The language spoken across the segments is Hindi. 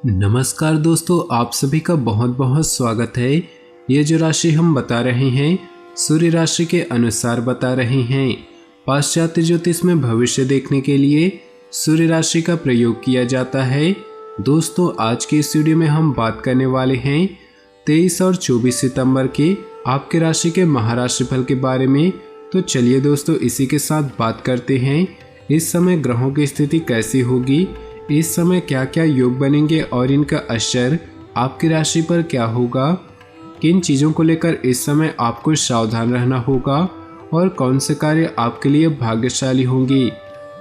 नमस्कार दोस्तों, आप सभी का बहुत बहुत स्वागत है। ये जो राशि हम बता रहे हैं सूर्य राशि के अनुसार बता रहे हैं। पाश्चात्य ज्योतिष में भविष्य देखने के लिए सूर्य राशि का प्रयोग किया जाता है। दोस्तों, आज के इस वीडियो में हम बात करने वाले हैं 23 और 24 सितंबर के आपके राशि के महाराशि फल के बारे में। तो चलिए दोस्तों, इसी के साथ बात करते हैं इस समय ग्रहों की स्थिति कैसी होगी, इस समय क्या क्या योग बनेंगे और इनका असर आपकी राशि पर क्या होगा, किन चीज़ों को लेकर इस समय आपको सावधान रहना होगा और कौन से कार्य आपके लिए भाग्यशाली होंगी।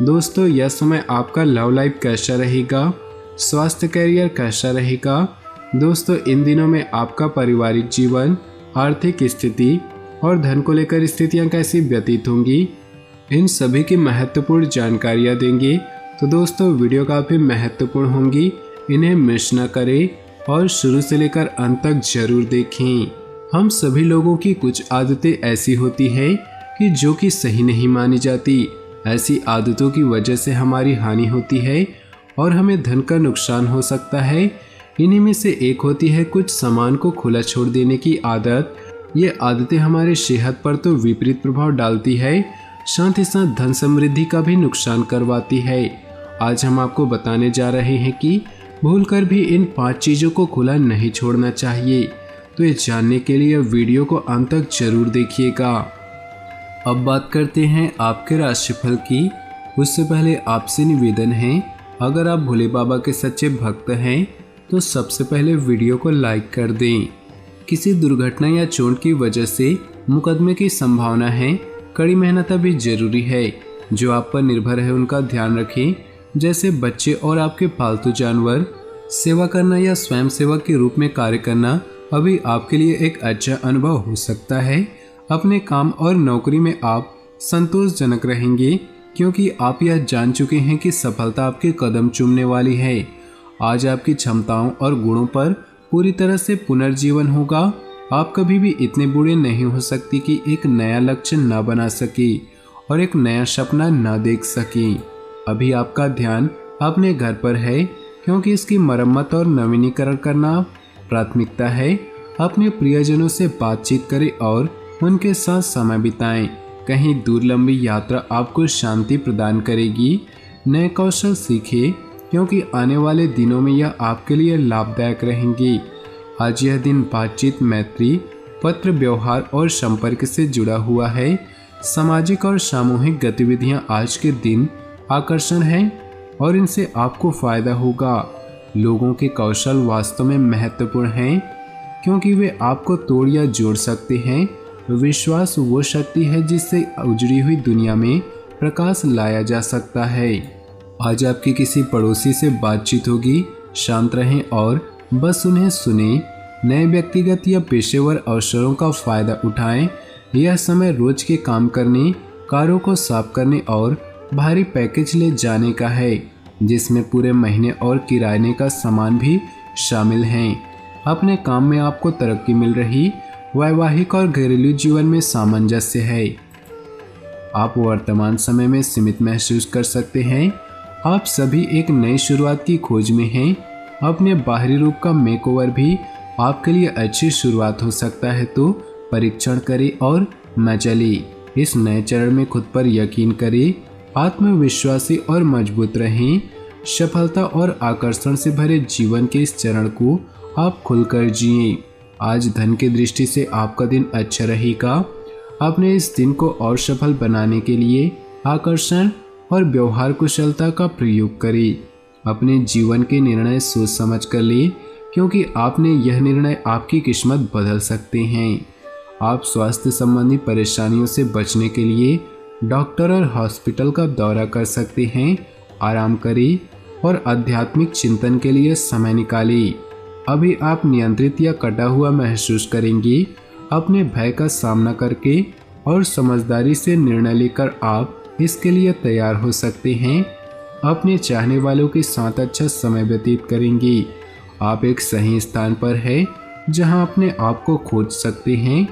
दोस्तों, यह समय आपका लव लाइफ कैसा रहेगा, स्वास्थ्य कैरियर कैसा रहेगा। दोस्तों, इन दिनों में आपका पारिवारिक जीवन, आर्थिक स्थिति और धन को लेकर स्थितियां कैसी व्यतीत होंगी, इन सभी की महत्वपूर्ण जानकारियां देंगे। तो दोस्तों, वीडियो काफ़ी महत्वपूर्ण होंगी, इन्हें मिस न करें और शुरू से लेकर अंत तक जरूर देखें। हम सभी लोगों की कुछ आदतें ऐसी होती है कि जो कि सही नहीं मानी जाती। ऐसी आदतों की वजह से हमारी हानि होती है और हमें धन का नुकसान हो सकता है। इन्हीं में से एक होती है कुछ सामान को खुला छोड़ देने की आदत। ये आदतें हमारे सेहत पर तो विपरीत प्रभाव डालती है, साथ ही साथ धन समृद्धि का भी नुकसान करवाती है। आज हम आपको बताने जा रहे हैं कि भूलकर भी इन 5 चीज़ों को खुला नहीं छोड़ना चाहिए। तो ये जानने के लिए वीडियो को अंत तक जरूर देखिएगा। अब बात करते हैं आपके राशिफल की। उससे पहले आपसे निवेदन है, अगर आप भोले बाबा के सच्चे भक्त हैं तो सबसे पहले वीडियो को लाइक कर दें। किसी दुर्घटना या चोट की वजह से मुकदमे की संभावना है, कड़ी मेहनत भी जरूरी है। जो आप पर निर्भर है उनका ध्यान रखें, जैसे बच्चे और आपके पालतू जानवर। सेवा करना या स्वयं सेवक के रूप में कार्य करना अभी आपके लिए एक अच्छा अनुभव हो सकता है। अपने काम और नौकरी में आप संतोषजनक रहेंगे, क्योंकि आप यह जान चुके हैं कि सफलता आपके कदम चूमने वाली है। आज आपकी क्षमताओं और गुणों पर पूरी तरह से पुनर्जीवन होगा। आप कभी भी इतने बुरे नहीं हो सकती कि एक नया लक्ष्य न बना सके और एक नया सपना न देख सके। अभी आपका ध्यान अपने घर पर है, क्योंकि इसकी मरम्मत और नवीनीकरण करना प्राथमिकता है। अपने प्रियजनों से बातचीत करें और उनके साथ समय बिताएं। कहीं दूर लंबी यात्रा आपको शांति प्रदान करेगी। नए कौशल सीखें, क्योंकि आने वाले दिनों में यह आपके लिए लाभदायक रहेंगे। आज यह दिन बातचीत, मैत्री, पत्र व्यवहार और संपर्क से जुड़ा हुआ है। सामाजिक और सामूहिक गतिविधियां आज के दिन आकर्षण है और इनसे आपको फायदा होगा। लोगों के कौशल वास्तव में महत्वपूर्ण हैं, क्योंकि वे आपको तोड़ या जोड़ सकते हैं। विश्वास वो शक्ति है जिससे उजड़ी हुई दुनिया में प्रकाश लाया जा सकता है। आज आपकी किसी पड़ोसी से बातचीत होगी, शांत रहें और बस उन्हें सुने। नए व्यक्तिगत या पेशेवर अवसरों का फायदा उठाएं। यह समय रोज के काम करने, कारों को साफ करने और भारी पैकेज ले जाने का है, जिसमें पूरे महीने और किराए का सामान भी शामिल हैं। अपने काम में आपको तरक्की मिल रही। वैवाहिक और घरेलू जीवन में सामंजस्य है। आप वर्तमान समय में सीमित महसूस कर सकते हैं। आप सभी एक नई शुरुआत की खोज में हैं। अपने बाहरी रूप का मेकओवर भी आपके लिए अच्छी शुरुआत हो सकता है, तो परीक्षण करें और मजा लें। इस नए चरण में खुद पर यकीन करें, आत्मविश्वासी और मजबूत रहें। सफलता और आकर्षण से भरे जीवन के इस चरण को आप खुलकर जिएं। आज धन की दृष्टि से आपका दिन अच्छा रहेगा। अपने इस दिन को और सफल बनाने के लिए आकर्षण और व्यवहार कुशलता का प्रयोग करें। अपने जीवन के निर्णय सोच समझ कर लें, क्योंकि आपने यह निर्णय आपकी किस्मत बदल सकते हैं। आप स्वास्थ्य संबंधी परेशानियों से बचने के लिए डॉक्टर और हॉस्पिटल का दौरा कर सकते हैं। आराम करें और आध्यात्मिक चिंतन के लिए समय निकालें। अभी आप नियंत्रित या कटा हुआ महसूस करेंगे। अपने भय का सामना करके और समझदारी से निर्णय लेकर आप इसके लिए तैयार हो सकते हैं। अपने चाहने वालों के साथ अच्छा समय व्यतीत करेंगे। आप एक सही स्थान पर हैं, जहां अपने आप को खोज सकते हैं।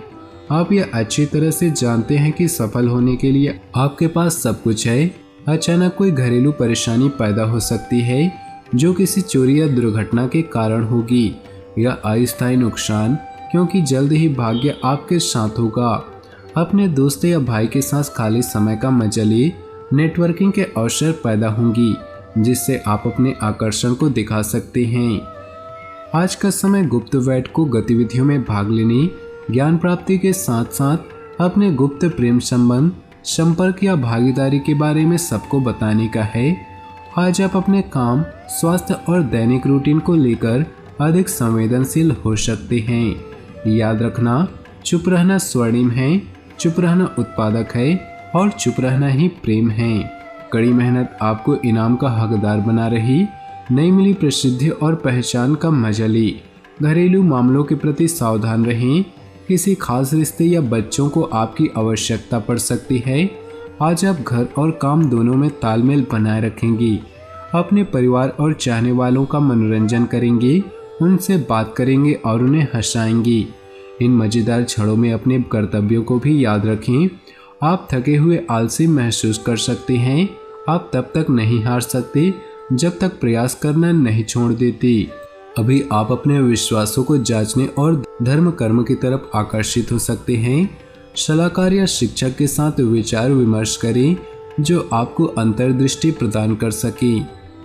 आप यह अच्छी तरह से जानते हैं कि सफल होने के लिए आपके पास सब कुछ है। अचानक कोई घरेलू परेशानी पैदा हो सकती है, जो किसी चोरी या दुर्घटना के कारण होगी, या अस्थायी नुकसान, क्योंकि जल्द ही भाग्य आपके साथ होगा। अपने दोस्त या भाई के साथ खाली समय का मजा ले, नेटवर्किंग के अवसर पैदा होंगी जिससे आप अपने आकर्षण को दिखा सकते हैं। आज का समय गुप्त बैठकों गतिविधियों में भाग लेने, ज्ञान प्राप्ति के साथ साथ अपने गुप्त प्रेम संबंध, संपर्क या भागीदारी के बारे में सबको बताने का है। आज आप अपने काम, स्वास्थ्य और दैनिक रूटीन को लेकर अधिक संवेदनशील हो सकते हैं। याद रखना, चुप रहना स्वर्णिम है, चुप रहना उत्पादक है और चुप रहना ही प्रेम है। कड़ी मेहनत आपको इनाम का हकदार बना रही। नई मिली प्रसिद्धि और पहचान का मजा ली। घरेलू मामलों के प्रति सावधान रहें। किसी खास रिश्ते या बच्चों को आपकी आवश्यकता पड़ सकती है। आज आप घर और काम दोनों में तालमेल बनाए रखेंगी। अपने परिवार और चाहने वालों का मनोरंजन करेंगे, उनसे बात करेंगे और उन्हें हंसाएंगी। इन मज़ेदार क्षणों में अपने कर्तव्यों को भी याद रखें। आप थके हुए आलसी महसूस कर सकते हैं। आप तब तक नहीं हार सकते जब तक प्रयास करना नहीं छोड़ देती। अभी आप अपने विश्वासों को जांचने और धर्म कर्म की तरफ आकर्षित हो सकते हैं। सलाहकार या शिक्षक के साथ विचार विमर्श करें जो आपको अंतर्दृष्टि प्रदान कर सके।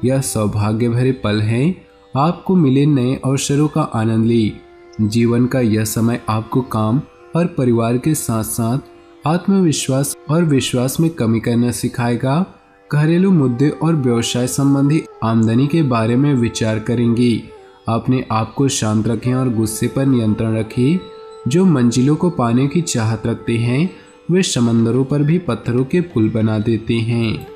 यह सौभाग्य भरे पल हैं। आपको मिले नए अवसरों का आनंद ली। जीवन का यह समय आपको काम और परिवार के साथ साथ आत्मविश्वास और विश्वास में कमी करना सिखाएगा। घरेलू मुद्दे और व्यवसाय संबंधी आमदनी के बारे में विचार करेंगी। अपने आप को शांत रखें और गुस्से पर नियंत्रण रखें। जो मंजिलों को पाने की चाहत रखते हैं वे समंदरों पर भी पत्थरों के पुल बना देते हैं।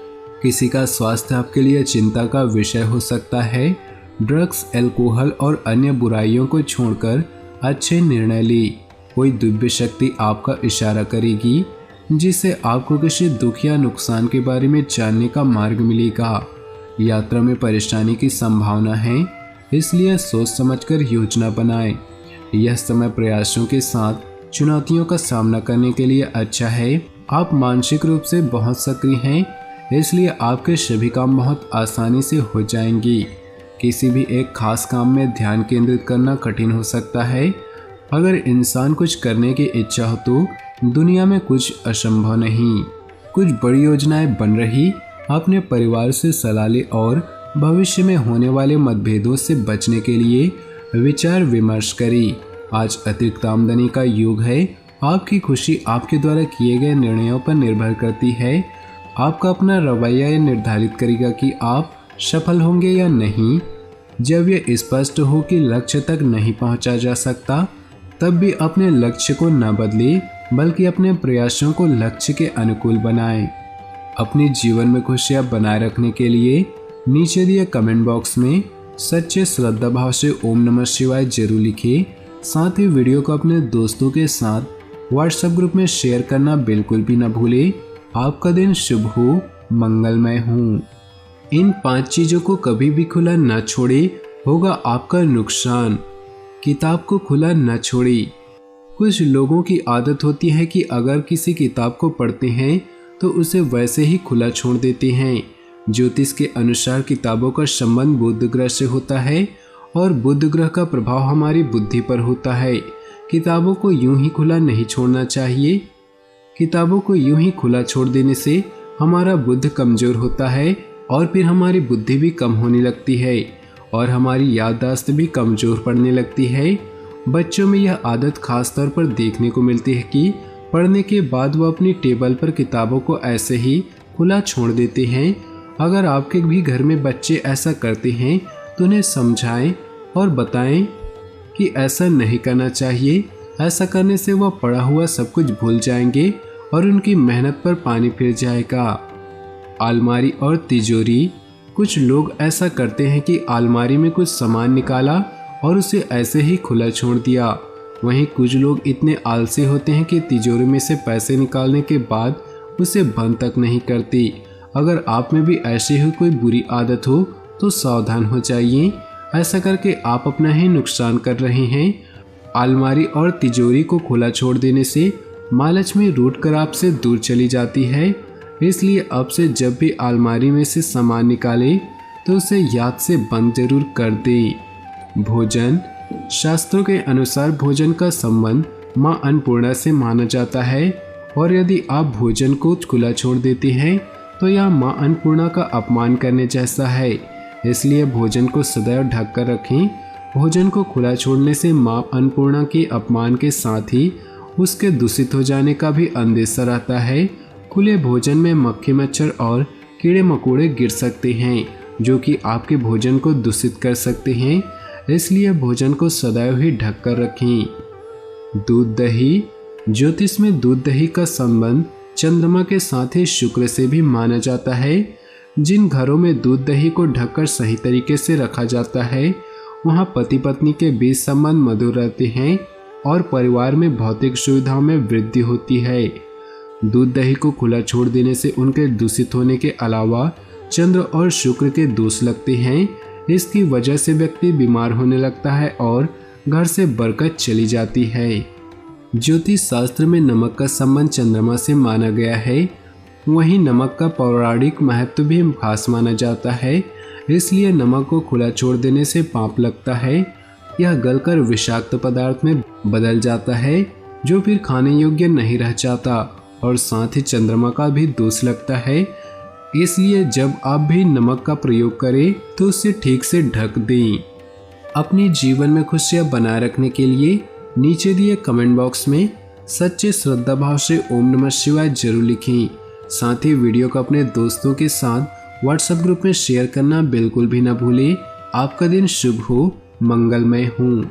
किसी का स्वास्थ्य आपके लिए चिंता का विषय हो सकता है। ड्रग्स, अल्कोहल और अन्य बुराइयों को छोड़कर अच्छे निर्णय ली। कोई दिव्य शक्ति आपका इशारा करेगी जिससे आपको किसी दुख या नुकसान के बारे में जानने का मार्ग मिलेगा। यात्रा में परेशानी की संभावना है, इसलिए सोच समझकर योजना बनाएं। यह समय प्रयासों के साथ चुनौतियों का सामना करने के लिए अच्छा है। आप मानसिक रूप से बहुत सक्रिय हैं, इसलिए आपके सभी काम बहुत आसानी से हो जाएंगी। किसी भी एक खास काम में ध्यान केंद्रित करना कठिन हो सकता है। अगर इंसान कुछ करने की इच्छा हो तो दुनिया में कुछ असंभव नहीं। कुछ बड़ी योजनाएं बन रही। अपने परिवार से सलाह लें और भविष्य में होने वाले मतभेदों से बचने के लिए विचार विमर्श करें। आज अतिरिक्त आमदनी का योग है। आपकी खुशी आपके द्वारा किए गए निर्णयों पर निर्भर करती है। आपका अपना रवैया यह निर्धारित करेगा कि आप सफल होंगे या नहीं। जब यह स्पष्ट हो कि लक्ष्य तक नहीं पहुंचा जा सकता, तब भी अपने लक्ष्य को न बदलें, बल्कि अपने प्रयासों को लक्ष्य के अनुकूल बनाएं। अपने जीवन में खुशियां बनाए रखने के लिए नीचे दिए कमेंट बॉक्स में सच्चे श्रद्धा भाव से ओम नमः शिवाय जरूर लिखें। साथ ही वीडियो को अपने दोस्तों के साथ व्हाट्सएप ग्रुप में शेयर करना बिल्कुल भी न भूलें। आपका दिन शुभ हो, मंगलमय हो। इन 5 चीज़ों को कभी भी खुला न छोड़े, होगा आपका नुकसान। किताब को खुला न छोड़े। कुछ लोगों की आदत होती है कि अगर किसी किताब को पढ़ते हैं तो उसे वैसे ही खुला छोड़ देते हैं। ज्योतिष के अनुसार किताबों का संबंध बुध ग्रह से होता है और बुध ग्रह का प्रभाव हमारी बुद्धि पर होता है। किताबों को यूं ही खुला नहीं छोड़ना चाहिए। किताबों को यूं ही खुला छोड़ देने से हमारा बुद्ध कमजोर होता है और फिर हमारी बुद्धि भी कम होने लगती है और हमारी याददाश्त भी कमजोर पड़ने लगती है। बच्चों में यह आदत खास तौर पर देखने को मिलती है कि पढ़ने के बाद वो अपनी टेबल पर किताबों को ऐसे ही खुला छोड़ देते हैं। अगर आपके भी घर में बच्चे ऐसा करते हैं तो उन्हें समझाएं और बताएं कि ऐसा नहीं करना चाहिए। ऐसा करने से वह पढ़ा हुआ सब कुछ भूल जाएंगे और उनकी मेहनत पर पानी फिर जाएगा। अलमारी और तिजोरी। कुछ लोग ऐसा करते हैं कि अलमारी में कुछ सामान निकाला और उसे ऐसे ही खुला छोड़ दिया। वहीं कुछ लोग इतने आलसी होते हैं कि तिजोरी में से पैसे निकालने के बाद उसे बंद तक नहीं करती। अगर आप में भी ऐसी ही कोई बुरी आदत हो तो सावधान हो जाइए। ऐसा करके आप अपना ही नुकसान कर रहे हैं। अलमारी और तिजोरी को खुला छोड़ देने से महालक्ष्मी रूठ कर आपसे दूर चली जाती है। इसलिए अब से जब भी अलमारी में से सामान निकालें तो उसे याद से बंद जरूर कर दें। भोजन। शास्त्रों के अनुसार भोजन का संबंध माँ अन्नपूर्णा से माना जाता है और यदि आप भोजन को खुला छोड़ देते हैं तो यह माँ अन्नपूर्णा का अपमान करने जैसा है। इसलिए भोजन को सदैव ढक कर रखें। भोजन को खुला छोड़ने से माँ अन्नपूर्णा के अपमान के साथ ही उसके दूषित हो जाने का भी अंदेशा रहता है। खुले भोजन में मक्खी मच्छर और कीड़े मकोड़े गिर सकते हैं जो कि आपके भोजन को दूषित कर सकते हैं। इसलिए भोजन को सदैव ही ढक कर रखें। दूध दही। ज्योतिष में दूध दही का संबंध चंद्रमा के साथ ही शुक्र से भी माना जाता है। जिन घरों में दूध दही को ढककर सही तरीके से रखा जाता है वहां पति पत्नी के बीच संबंध मधुर रहते हैं और परिवार में भौतिक सुविधाओं में वृद्धि होती है। दूध दही को खुला छोड़ देने से उनके दूषित होने के अलावा चंद्र और शुक्र के दोष लगते हैं। इसकी वजह से व्यक्ति बीमार होने लगता है और घर से बरकत चली जाती है। ज्योतिष शास्त्र में नमक का संबंध चंद्रमा से माना गया है। वहीं नमक का पौराणिक महत्व भी खास माना जाता है। इसलिए नमक को खुला छोड़ देने से पाप लगता है। यह गलकर विषाक्त पदार्थ में बदल जाता है जो फिर खाने योग्य नहीं रह जाता और साथ ही चंद्रमा का भी दोष लगता है। इसलिए जब आप भी नमक का प्रयोग करें तो उसे ठीक से ढक दें। अपने जीवन में खुशियां बनाए रखने के लिए नीचे दिए कमेंट बॉक्स में सच्चे श्रद्धा भाव से ओम नमः शिवाय जरूर लिखें। साथ ही वीडियो को अपने दोस्तों के साथ व्हाट्सएप ग्रुप में शेयर करना बिल्कुल भी ना भूलें। आपका दिन शुभ हो, मंगलमय हो।